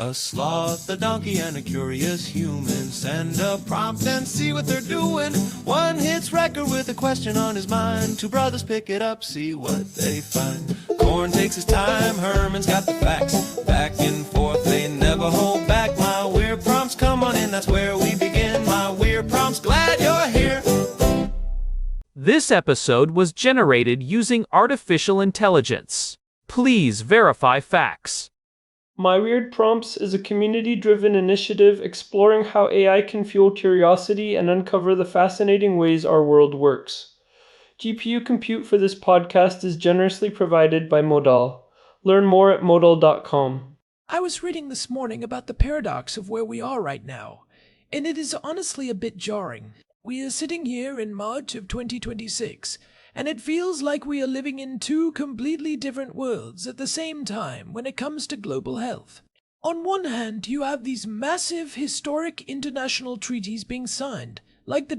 A sloth, a donkey, and a curious human. Send a prompt and see what they're doing. One hits record with a question on his mind. Two brothers pick it up, see what they find. Corn takes his time, Herman's got the facts. Back and forth, they never hold back. My weird prompts, come on in, that's where we begin. My weird prompts, glad you're here. This episode was generated using artificial intelligence. Please verify facts. My Weird Prompts is a community-driven initiative exploring how AI can fuel curiosity and uncover the fascinating ways our world works. GPU compute for this podcast is generously provided by Modal. Learn more at modal.com. I was reading this morning about the paradox of where we are right now, and it is honestly a bit jarring. We are sitting here in March of 2026, and it feels like we are living in two completely different worlds at the same time when it comes to global health. On one hand, you have these massive, historic international treaties being signed, like the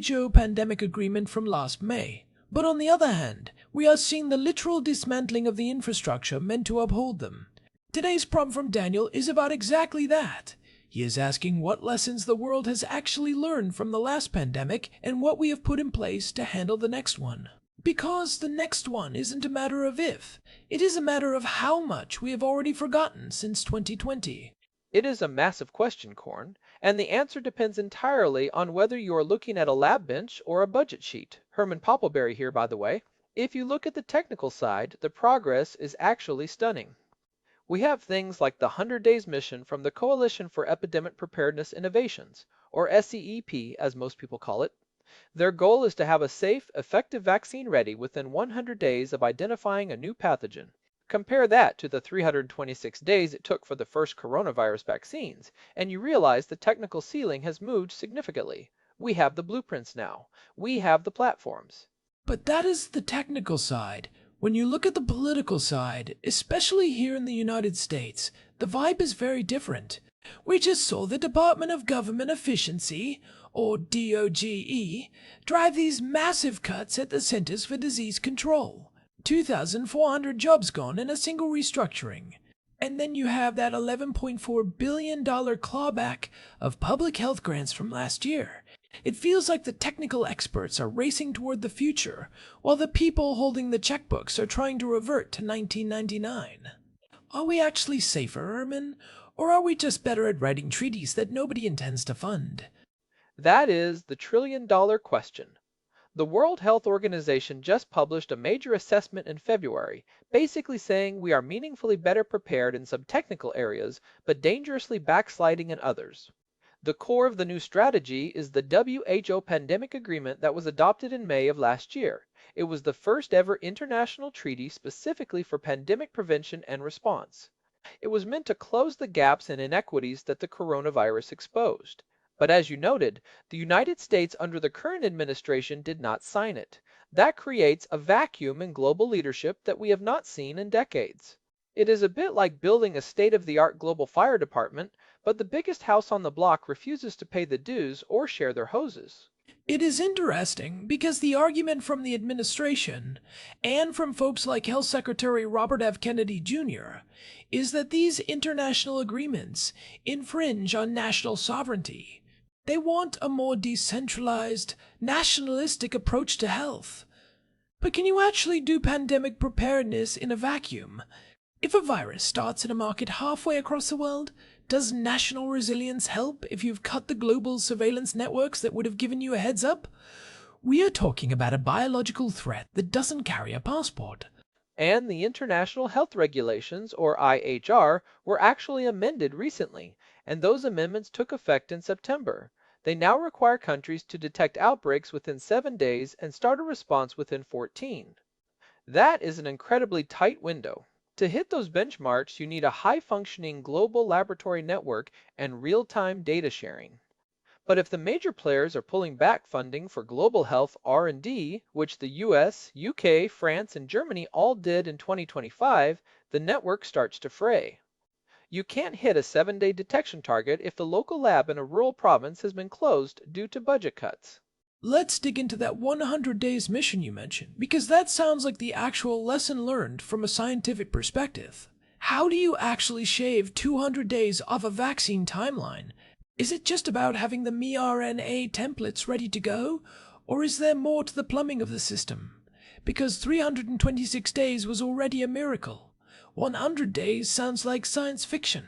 WHO pandemic agreement from last May. But on the other hand, we are seeing the literal dismantling of the infrastructure meant to uphold them. Today's prompt from Daniel is about exactly that. He is asking what lessons the world has actually learned from the last pandemic and what we have put in place to handle the next one. Because the next one isn't a matter of if, it is a matter of how much we have already forgotten since 2020. It is a massive question, Corn, and the answer depends entirely on whether you are looking at a lab bench or a budget sheet. Herman Poppleberry here, by the way. If you look at the technical side, the progress is actually stunning. We have things like the 100 Days mission from the Coalition for Epidemic Preparedness Innovations, or SEEP as most people call it. Their goal is to have a safe, effective vaccine ready within 100 days of identifying a new pathogen. Compare that to the 326 days it took for the first coronavirus vaccines, and you realize the technical ceiling has moved significantly. We have the blueprints now. We have the platforms. But that is the technical side. When you look at the political side, especially here in the United States, the vibe is very different. We just saw the Department of Government Efficiency, or DOGE, drive these massive cuts at the Centers for Disease Control. 2,400 jobs gone in a single restructuring. And then you have that $11.4 billion clawback of public health grants from last year. It feels like the technical experts are racing toward the future, while the people holding the checkbooks are trying to revert to 1999. Are we actually safer, Herman? Or are we just better at writing treaties that nobody intends to fund? That is the trillion-dollar question. The World Health Organization just published a major assessment in February, basically saying we are meaningfully better prepared in some technical areas, but dangerously backsliding in others. The core of the new strategy is the WHO pandemic agreement that was adopted in May of last year. It was the first ever international treaty specifically for pandemic prevention and response. It was meant to close the gaps and inequities that the coronavirus exposed. But as you noted, the United States under the current administration did not sign it. That creates a vacuum in global leadership that we have not seen in decades. It is a bit like building a state-of-the-art global fire department, but the biggest house on the block refuses to pay the dues or share their hoses. It is interesting because the argument from the administration, and from folks like Health Secretary Robert F. Kennedy Jr., is that these international agreements infringe on national sovereignty. They want a more decentralized, nationalistic approach to health. But can you actually do pandemic preparedness in a vacuum? If a virus starts in a market halfway across the world, does national resilience help if you've cut the global surveillance networks that would have given you a heads up? We are talking about a biological threat that doesn't carry a passport. And the International Health Regulations, or IHR, were actually amended recently, and those amendments took effect in September. They now require countries to detect outbreaks within 7 days and start a response within 14. That is an incredibly tight window. To hit those benchmarks, you need a high-functioning global laboratory network and real-time data sharing. But if the major players are pulling back funding for global health R&D, which the US, UK, France, and Germany all did in 2025, the network starts to fray. You can't hit a 7-day detection target if the local lab in a rural province has been closed due to budget cuts. Let's dig into that 100 days mission you mentioned, because that sounds like the actual lesson learned from a scientific perspective. How do you actually shave 200 days off a vaccine timeline? Is it just about having the mRNA templates ready to go, or is there more to the plumbing of the system? Because 326 days was already a miracle. 100 days sounds like science fiction.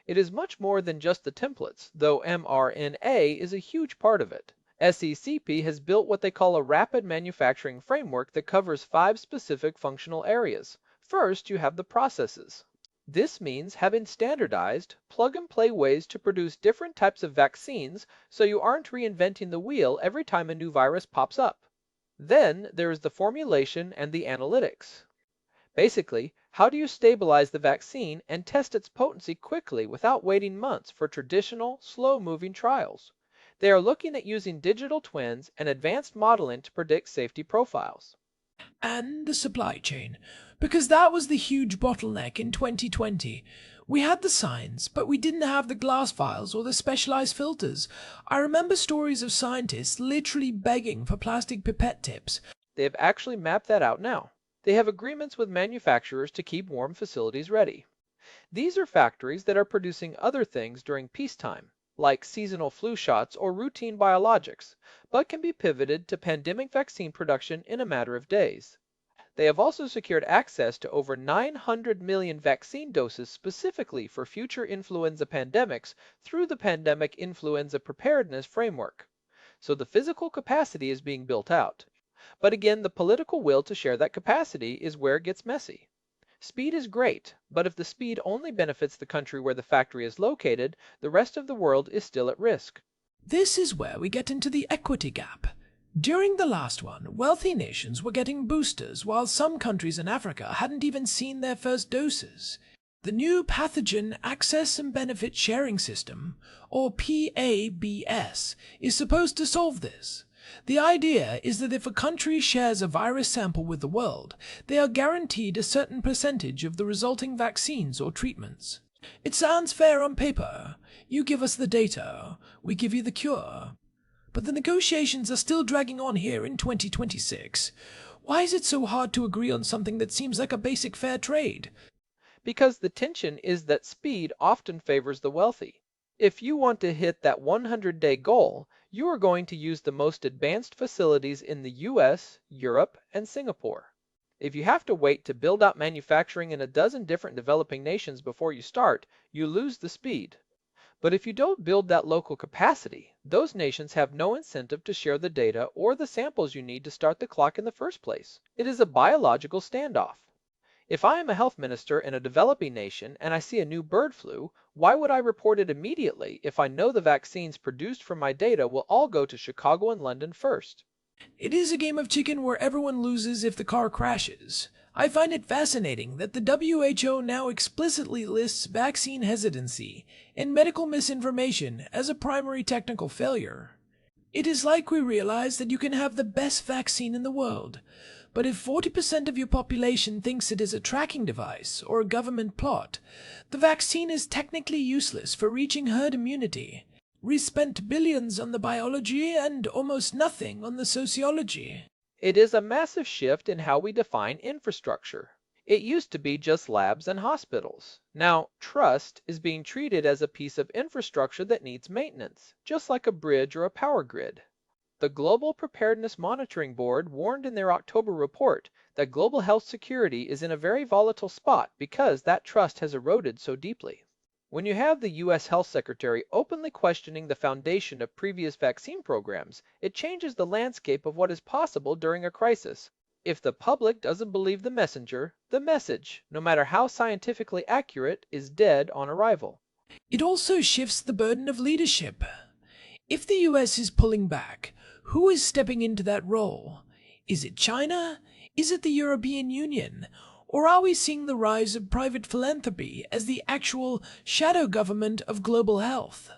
It is much more than just the templates, though mRNA is a huge part of it. SECP has built what they call a rapid manufacturing framework that covers 5 specific functional areas. First, you have the processes. This means having standardized, plug-and-play ways to produce different types of vaccines so you aren't reinventing the wheel every time a new virus pops up. Then there is the formulation and the analytics. Basically, how do you stabilize the vaccine and test its potency quickly without waiting months for traditional, slow-moving trials? They are looking at using digital twins and advanced modeling to predict safety profiles. And the supply chain, because that was the huge bottleneck in 2020. We had the science, but we didn't have the glass vials or the specialized filters. I remember stories of scientists literally begging for plastic pipette tips. They have actually mapped that out now. They have agreements with manufacturers to keep warm facilities ready. These are factories that are producing other things during peacetime, like seasonal flu shots or routine biologics, but can be pivoted to pandemic vaccine production in a matter of days. They have also secured access to over 900 million vaccine doses specifically for future influenza pandemics through the Pandemic Influenza Preparedness Framework. So the physical capacity is being built out. But again, the political will to share that capacity is where it gets messy. Speed is great, but if the speed only benefits the country where the factory is located, the rest of the world is still at risk. This is where we get into the equity gap. During the last one, wealthy nations were getting boosters while some countries in Africa hadn't even seen their first doses. The new Pathogen Access and Benefit Sharing System, or PABS, is supposed to solve this. The idea is that if a country shares a virus sample with the world, they are guaranteed a certain percentage of the resulting vaccines or treatments. It sounds fair on paper. You give us the data, we give you the cure. But the negotiations are still dragging on here in 2026. Why is it so hard to agree on something that seems like a basic fair trade? Because the tension is that speed often favors the wealthy. If you want to hit that 100-day goal, you are going to use the most advanced facilities in the US, Europe, and Singapore. If you have to wait to build out manufacturing in a dozen different developing nations before you start, you lose the speed. But if you don't build that local capacity, those nations have no incentive to share the data or the samples you need to start the clock in the first place. It is a biological standoff. If I am a health minister in a developing nation and I see a new bird flu, why would I report it immediately if I know the vaccines produced from my data will all go to Chicago and London first? It is a game of chicken where everyone loses if the car crashes. I find it fascinating that the WHO now explicitly lists vaccine hesitancy and medical misinformation as a primary technical failure. It is like we realize that you can have the best vaccine in the world, but if 40% of your population thinks it is a tracking device or a government plot, the vaccine is technically useless for reaching herd immunity. We spent billions on the biology and almost nothing on the sociology. It is a massive shift in how we define infrastructure. It used to be just labs and hospitals. Now, trust is being treated as a piece of infrastructure that needs maintenance, just like a bridge or a power grid. The Global Preparedness Monitoring Board warned in their October report that global health security is in a very volatile spot because that trust has eroded so deeply. When you have the U.S. Health Secretary openly questioning the foundation of previous vaccine programs, it changes the landscape of what is possible during a crisis. If the public doesn't believe the messenger, the message, no matter how scientifically accurate, is dead on arrival. It also shifts the burden of leadership. If the US is pulling back, who is stepping into that role? Is it China? Is it the European Union? Or are we seeing the rise of private philanthropy as the actual shadow government of global health?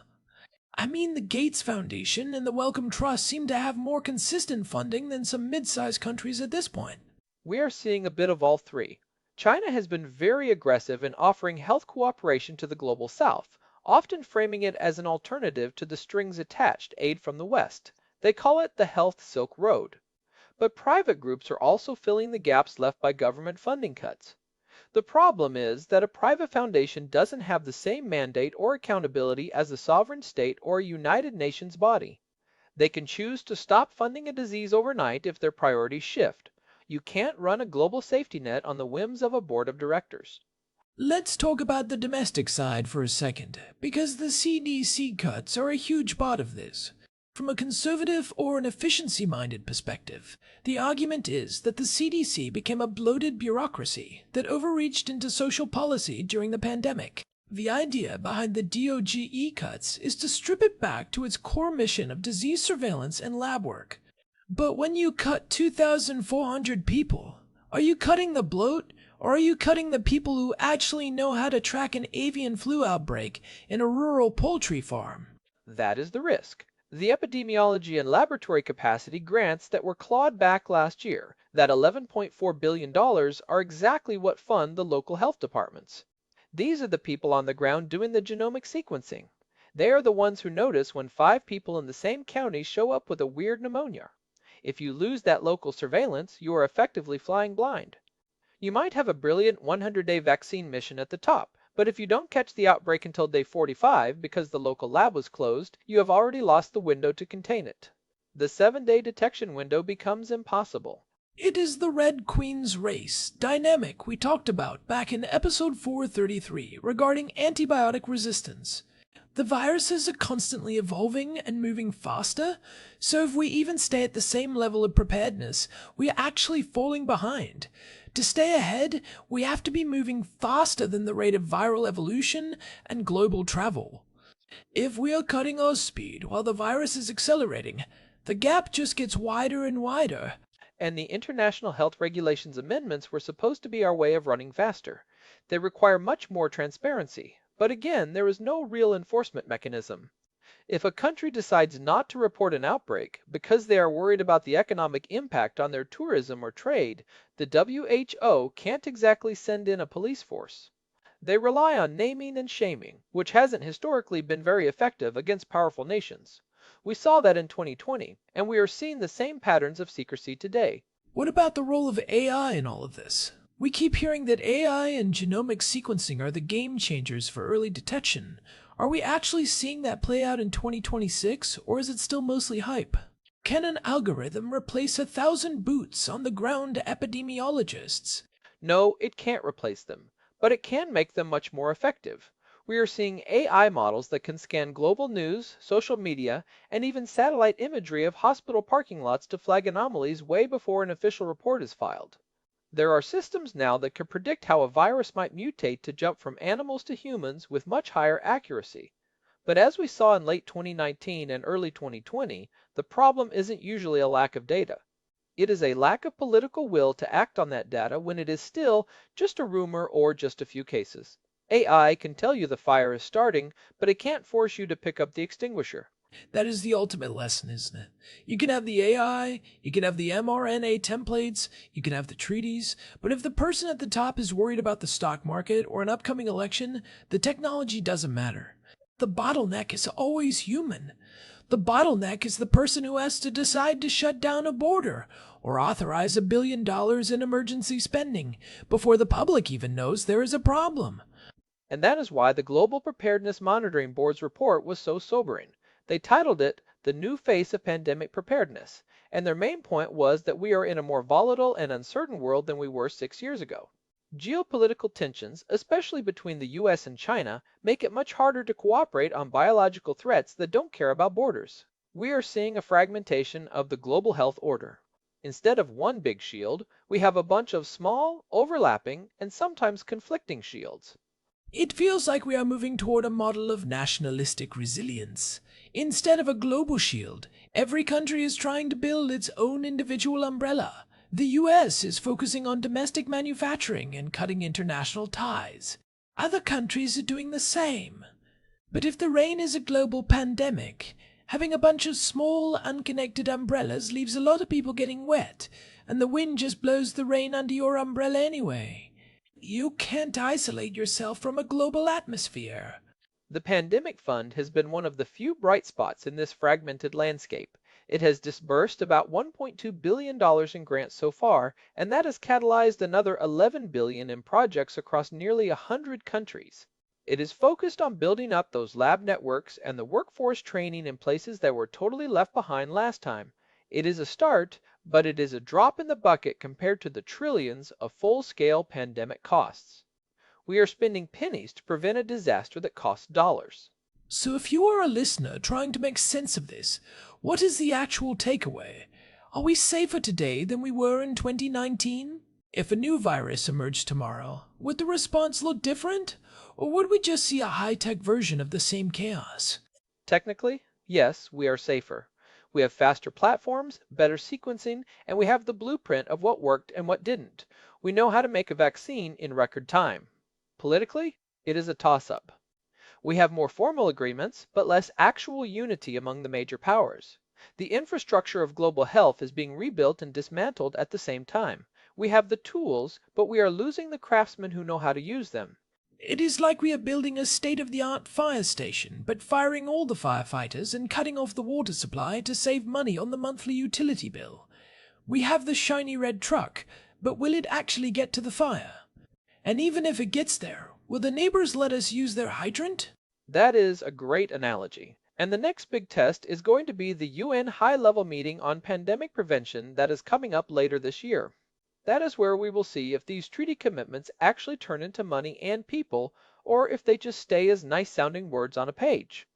I mean, the Gates Foundation and the Wellcome Trust seem to have more consistent funding than some mid-sized countries at this point. We are seeing a bit of all three. China has been very aggressive in offering health cooperation to the global south, often framing it as an alternative to the strings-attached aid from the West. They call it the Health Silk Road. But private groups are also filling the gaps left by government funding cuts. The problem is that a private foundation doesn't have the same mandate or accountability as a sovereign state or a United Nations body. They can choose to stop funding a disease overnight if their priorities shift. You can't run a global safety net on the whims of a board of directors. Let's talk about the domestic side for a second, because the CDC cuts are a huge part of this. From a conservative or an efficiency-minded perspective, the argument is that the CDC became a bloated bureaucracy that overreached into social policy during the pandemic. The idea behind the DOGE cuts is to strip it back to its core mission of disease surveillance and lab work. But when you cut 2,400 people, are you cutting the bloat, or are you cutting the people who actually know how to track an avian flu outbreak in a rural poultry farm? That is the risk. The epidemiology and laboratory capacity grants that were clawed back last year, that $11.4 billion, are exactly what fund the local health departments. These are the people on the ground doing the genomic sequencing. They are the ones who notice when 5 people in the same county show up with a weird pneumonia. If you lose that local surveillance, you are effectively flying blind. You might have a brilliant 100-day vaccine mission at the top, but if you don't catch the outbreak until day 45 because the local lab was closed, you have already lost the window to contain it. The 7-day detection window becomes impossible. It is the Red Queen's race dynamic we talked about back in episode 433 regarding antibiotic resistance. The viruses are constantly evolving and moving faster, so if we even stay at the same level of preparedness, we are actually falling behind. To stay ahead, we have to be moving faster than the rate of viral evolution and global travel. If we are cutting our speed while the virus is accelerating, the gap just gets wider and wider. And the International Health Regulations amendments were supposed to be our way of running faster. They require much more transparency, but again, there is no real enforcement mechanism. If a country decides not to report an outbreak because they are worried about the economic impact on their tourism or trade, the WHO can't exactly send in a police force. They rely on naming and shaming, which hasn't historically been very effective against powerful nations. We saw that in 2020, and we are seeing the same patterns of secrecy today. What about the role of AI in all of this? We keep hearing that AI and genomic sequencing are the game changers for early detection. Are we actually seeing that play out in 2026, or is it still mostly hype? Can an algorithm replace 1,000 boots on the ground epidemiologists? No, it can't replace them, but it can make them much more effective. We are seeing AI models that can scan global news, social media, and even satellite imagery of hospital parking lots to flag anomalies way before an official report is filed. There are systems now that can predict how a virus might mutate to jump from animals to humans with much higher accuracy. But as we saw in late 2019 and early 2020, the problem isn't usually a lack of data. It is a lack of political will to act on that data when it is still just a rumor or just a few cases. AI can tell you the fire is starting, but it can't force you to pick up the extinguisher. That is the ultimate lesson, isn't it? You can have the AI, you can have the mRNA templates, you can have the treaties, but if the person at the top is worried about the stock market or an upcoming election, the technology doesn't matter. The bottleneck is always human. The bottleneck is the person who has to decide to shut down a border or authorize $1 billion in emergency spending before the public even knows there is a problem. And that is why the Global Preparedness Monitoring Board's report was so sobering. They titled it The New Face of Pandemic Preparedness, and their main point was that we are in a more volatile and uncertain world than we were 6 years ago. Geopolitical tensions, especially between the US and China, make it much harder to cooperate on biological threats that don't care about borders. We are seeing a fragmentation of the global health order. Instead of one big shield, we have a bunch of small, overlapping, and sometimes conflicting shields. It feels like we are moving toward a model of nationalistic resilience. Instead of a global shield, every country is trying to build its own individual umbrella. The US is focusing on domestic manufacturing and cutting international ties. Other countries are doing the same. But if the rain is a global pandemic, having a bunch of small, unconnected umbrellas leaves a lot of people getting wet, and the wind just blows the rain under your umbrella anyway. You can't isolate yourself from a global atmosphere. The Pandemic Fund has been one of the few bright spots in this fragmented landscape. It has disbursed about $1.2 billion in grants so far, and that has catalyzed another $11 billion in projects across nearly 100 countries. It is focused on building up those lab networks and the workforce training in places that were totally left behind last time. It is a start, but it is a drop in the bucket compared to the trillions of full-scale pandemic costs. We are spending pennies to prevent a disaster that costs dollars. So if you are a listener trying to make sense of this, what is the actual takeaway? Are we safer today than we were in 2019? If a new virus emerged tomorrow, would the response look different? Or would we just see a high-tech version of the same chaos? Technically, yes, we are safer. We have faster platforms, better sequencing, and we have the blueprint of what worked and what didn't. We know how to make a vaccine in record time. Politically, it is a toss-up. We have more formal agreements, but less actual unity among the major powers. The infrastructure of global health is being rebuilt and dismantled at the same time. We have the tools, but we are losing the craftsmen who know how to use them. It is like we are building a state-of-the-art fire station, but firing all the firefighters and cutting off the water supply to save money on the monthly utility bill. We have the shiny red truck, but will it actually get to the fire? And even if it gets there, will the neighbors let us use their hydrant? That is a great analogy. And the next big test is going to be the UN high-level meeting on pandemic prevention that is coming up later this year. That is where we will see if these treaty commitments actually turn into money and people, or if they just stay as nice-sounding words on a page.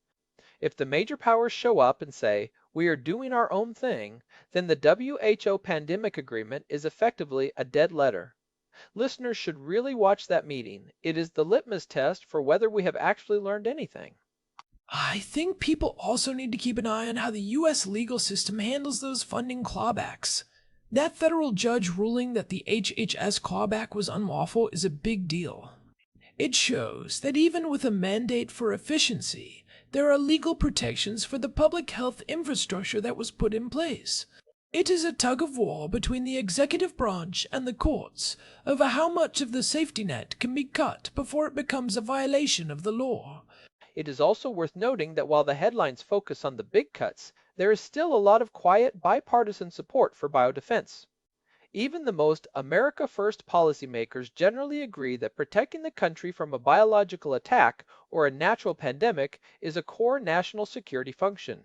If the major powers show up and say, "We are doing our own thing," then the WHO pandemic agreement is effectively a dead letter. Listeners should really watch that meeting. It is the litmus test for whether we have actually learned anything. I think people also need to keep an eye on how the U.S. legal system handles those funding clawbacks. That federal judge ruling that the HHS clawback was unlawful is a big deal. It shows that even with a mandate for efficiency, there are legal protections for the public health infrastructure that was put in place. It is a tug of war between the executive branch and the courts over how much of the safety net can be cut before it becomes a violation of the law. It is also worth noting that while the headlines focus on the big cuts, there is still a lot of quiet bipartisan support for biodefense. Even the most America First policymakers generally agree that protecting the country from a biological attack or a natural pandemic is a core national security function.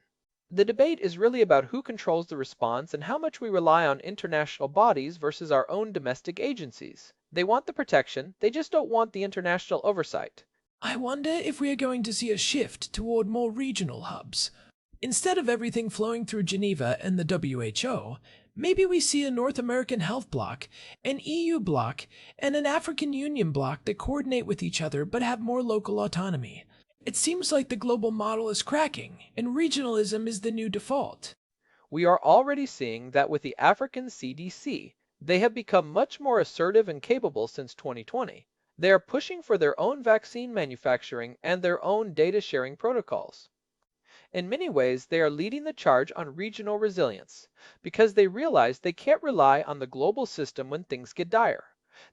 The debate is really about who controls the response and how much we rely on international bodies versus our own domestic agencies. They want the protection, they just don't want the international oversight. I wonder if we are going to see a shift toward more regional hubs. Instead of everything flowing through Geneva and the WHO, maybe we see a North American health bloc, an EU bloc, and an African Union bloc that coordinate with each other but have more local autonomy. It seems like the global model is cracking, and regionalism is the new default. We are already seeing that with the African CDC. They have become much more assertive and capable since 2020. They are pushing for their own vaccine manufacturing and their own data sharing protocols. In many ways, they are leading the charge on regional resilience because they realize they can't rely on the global system when things get dire.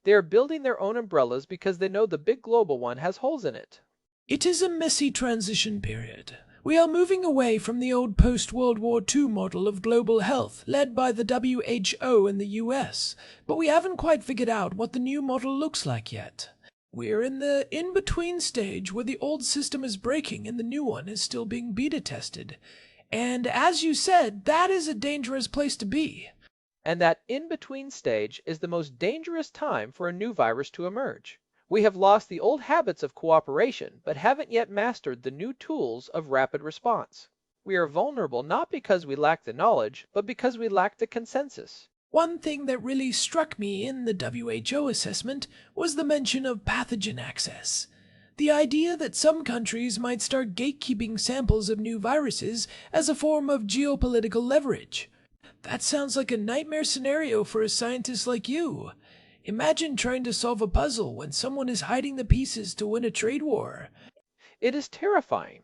They are building their own umbrellas because they know the big global one has holes in it. It is a messy transition period. We are moving away from the old post-World War II model of global health led by the WHO in the US, but we haven't quite figured out what the new model looks like yet. We're in the in-between stage where the old system is breaking and the new one is still being beta tested. And as you said, that is a dangerous place to be. And that in-between stage is the most dangerous time for a new virus to emerge. We have lost the old habits of cooperation, but haven't yet mastered the new tools of rapid response. We are vulnerable not because we lack the knowledge, but because we lack the consensus. One thing that really struck me in the WHO assessment was the mention of pathogen access. The idea that some countries might start gatekeeping samples of new viruses as a form of geopolitical leverage. That sounds like a nightmare scenario for a scientist like you. Imagine trying to solve a puzzle when someone is hiding the pieces to win a trade war. It is terrifying.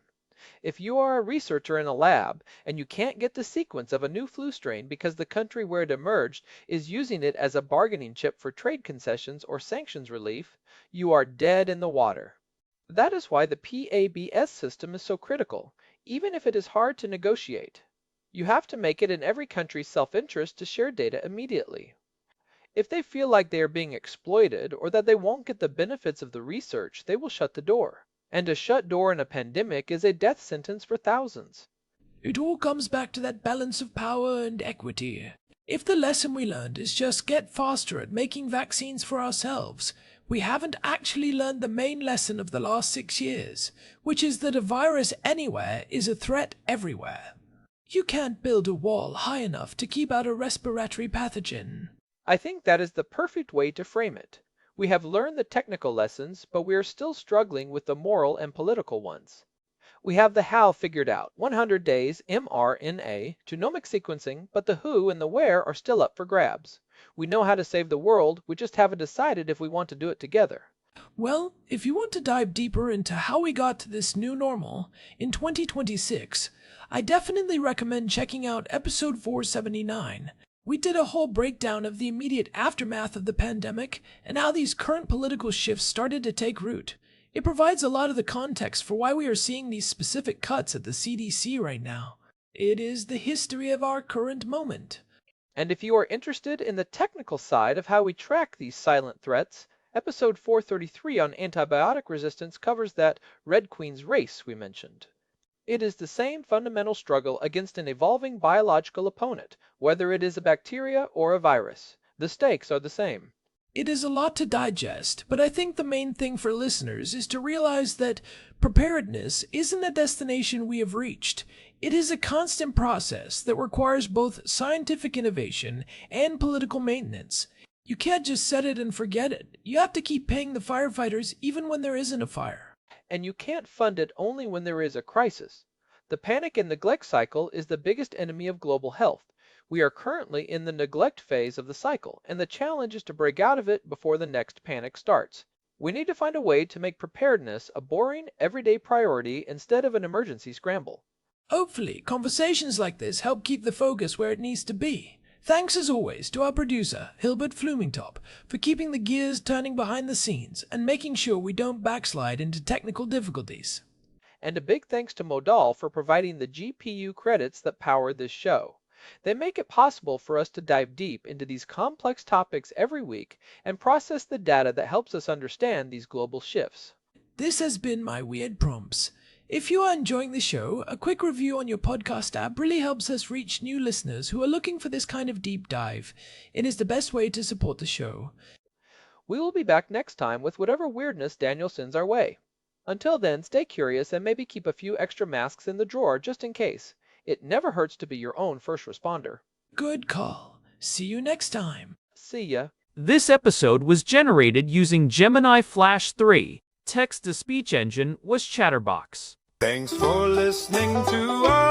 If you are a researcher in a lab and you can't get the sequence of a new flu strain because the country where it emerged is using it as a bargaining chip for trade concessions or sanctions relief, you are dead in the water. That is why the PABS system is so critical, even if it is hard to negotiate. You have to make it in every country's self-interest to share data immediately. If they feel like they are being exploited or that they won't get the benefits of the research, they will shut the door. And a shut door in a pandemic is a death sentence for thousands. It all comes back to that balance of power and equity. If the lesson we learned is just get faster at making vaccines for ourselves, we haven't actually learned the main lesson of the last 6 years, which is that a virus anywhere is a threat everywhere. You can't build a wall high enough to keep out a respiratory pathogen. I think that is the perfect way to frame it. We have learned the technical lessons, but we are still struggling with the moral and political ones. We have the how figured out, 100 days mRNA, genomic sequencing, but the who and the where are still up for grabs. We know how to save the world, we just haven't decided if we want to do it together. Well, if you want to dive deeper into how we got to this new normal in 2026, I definitely recommend checking out episode 479. We did a whole breakdown of the immediate aftermath of the pandemic and how these current political shifts started to take root. It provides a lot of the context for why we are seeing these specific cuts at the CDC right now. It is the history of our current moment. And if you are interested in the technical side of how we track these silent threats, episode 433 on antibiotic resistance covers that Red Queen's race we mentioned. It is the same fundamental struggle against an evolving biological opponent, whether it is a bacteria or a virus. The stakes are the same. It is a lot to digest, but I think the main thing for listeners is to realize that preparedness isn't a destination we have reached. It is a constant process that requires both scientific innovation and political maintenance. You can't just set it and forget it. You have to keep paying the firefighters even when there isn't a fire. And you can't fund it only when there is a crisis. The panic and neglect cycle is the biggest enemy of global health. We are currently in the neglect phase of the cycle, and the challenge is to break out of it before the next panic starts. We need to find a way to make preparedness a boring, everyday priority instead of an emergency scramble. Hopefully, conversations like this help keep the focus where it needs to be. Thanks as always to our producer, Hilbert Flumingtop, for keeping the gears turning behind the scenes and making sure we don't backslide into technical difficulties. And a big thanks to Modal for providing the GPU credits that power this show. They make it possible for us to dive deep into these complex topics every week and process the data that helps us understand these global shifts. This has been my Weird Prompts. If you are enjoying the show, a quick review on your podcast app really helps us reach new listeners who are looking for this kind of deep dive. It is the best way to support the show. We will be back next time with whatever weirdness Daniel sends our way. Until then, stay curious and maybe keep a few extra masks in the drawer just in case. It never hurts to be your own first responder. Good call. See you next time. See ya. This episode was generated using Gemini Flash 3. Text-to-speech engine was Chatterbox. Thanks for listening to our